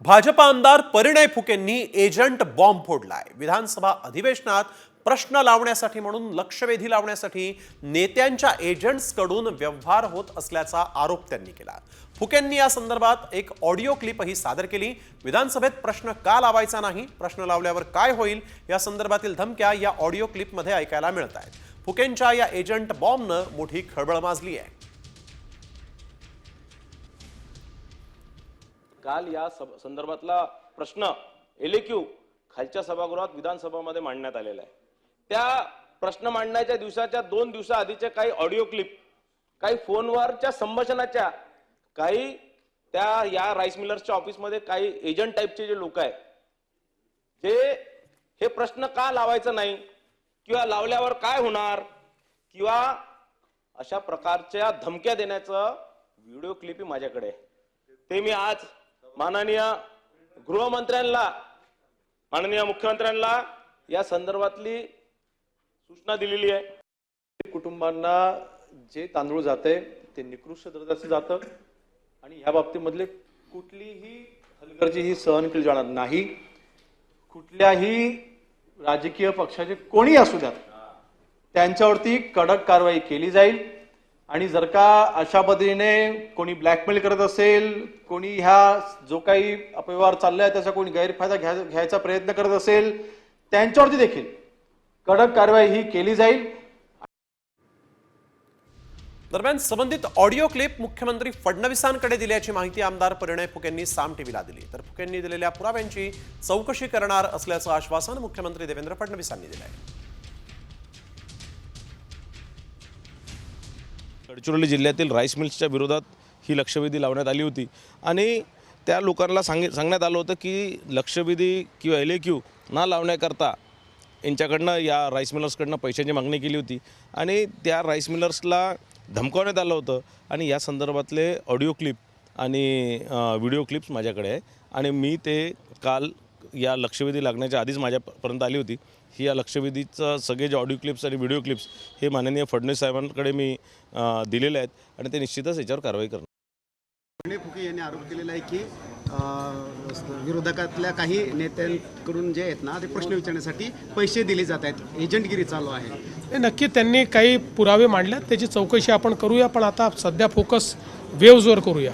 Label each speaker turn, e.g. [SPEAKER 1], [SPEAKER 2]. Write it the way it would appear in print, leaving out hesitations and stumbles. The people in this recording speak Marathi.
[SPEAKER 1] भाजप आमदार परिणय फुकेंनी एजंट बॉम्ब फोडलाय। विधानसभा अधिवेशनात प्रश्न लावण्यासाठी म्हणून लक्षवेधी लावण्यासाठी नेत्यांच्या एजंट्सकडून व्यवहार होत असल्याचा आरोप त्यांनी केला। फुकेंनी या संदर्भात एक ऑडिओ क्लिपही सादर केली। विधानसभेत प्रश्न का लावायचा नाही, प्रश्न लावल्यावर काय होईल या संदर्भातील धमक्या या ऑडिओ क्लिपमध्ये ऐकायला मिळत आहेत। फुकेंच्या या एजंट बॉम्बनं मोठी खळबळ माजली आहे।
[SPEAKER 2] काल या संदर्भातला प्रश्न एलक्यू खालच्या सभागृहात विधानसभामध्ये मांडण्यात आलेला आहे। त्या प्रश्न मांडण्याच्या दिवसाच्या 2 दिवसाआधीचे काही ऑडिओ क्लिप, काही फोनवरच्या संभाषणाच्या, काही त्या या राईस मिलर्सच्या ऑफिसमध्ये काही एजंट टाइपचे जे लोक आहेत हे प्रश्न का लावायचं नाही किंवा लावल्यावर काय होणार किंवा अशा प्रकारच्या धमक्या देण्याचं व्हिडिओ क्लिप माझ्याकडे आहे। ते मी आज माननीय गृहमंत्र्यांना, माननीय मुख्यमंत्र्यांना या संदर्भातली सूचना दिलेली आहे।
[SPEAKER 3] कुटुंबांना जे तांदूळ जाते ते निकृष्ट दर्जाचे जातं आणि ह्या बाबतीमधले कुठलीही हलगर्जी ही सहन केली जाणार नाही। कुठल्याही राजकीय पक्षाचे कोणी असू द्यात त्यांच्यावरती कडक कारवाई केली जाईल आणि जर का अशा पद्धतीने कोणी ब्लॅकमेल करत असेल, कोणी ह्या जो काही अपव्यवहार चाललाय त्याचा कोणी गैरफायदा घ्यायचा प्रयत्न करत असेल त्यांच्यावरती देखील कडक कारवाई ही केली जाईल।
[SPEAKER 1] दरम्यान संबंधित ऑडिओ क्लिप मुख्यमंत्री फडणवीसांकडे दिल्याची माहिती आमदार परिणय फुकेंनी साम टीव्हीला दिली। तर फुकेंनी दिलेल्या पुराव्यांची चौकशी करणार असल्याचं आश्वासन मुख्यमंत्री देवेंद्र फडणवीसांनी दिलं आहे।
[SPEAKER 4] गडचिरोली जिल्ह्यातील राईस मिल्सच्या विरोधात ही लक्षवेधी लावण्यात आली होती आणि त्या लोकांना सांगण्यात आलं होतं की लक्षवेधी किंवा एलक्यू न लावण्याकरता यांच्याकडनं, या राईस मिलर्सकडनं पैशांची मागणी केली होती आणि त्या राईस मिलर्सला धमकावण्यात आलं होतं आणि या संदर्भातले ऑडिओ क्लिप आणि व्हिडिओ क्लिप्स माझ्याकडे आहे आणि मी ते काल या लक्षवेधी लागण्याच्या आधीच माझ्यापर्यंत आली होती। ही या लक्षवेधीचं सगळे जे ऑडिओ क्लिप्स आणि व्हिडिओ क्लिप्स हे माननीय फडणवीस साहेबांकडे मी दिलेले आहेत आणि ते निश्चितच याच्यावर कारवाई करणार।
[SPEAKER 5] परिणय फुके यांनी आरोप केलेला आहे की विरोधकातल्या काही नेत्यांकडून जे आहेत ना ते प्रश्न विचारण्यासाठी पैसे दिले जात आहेत, एजंटगिरी चालू आहे।
[SPEAKER 6] नक्की त्यांनी काही पुरावे मांडल्यात, त्याची चौकशी आपण करूया, पण आता सध्या फोकस वेव्हजवर करूया।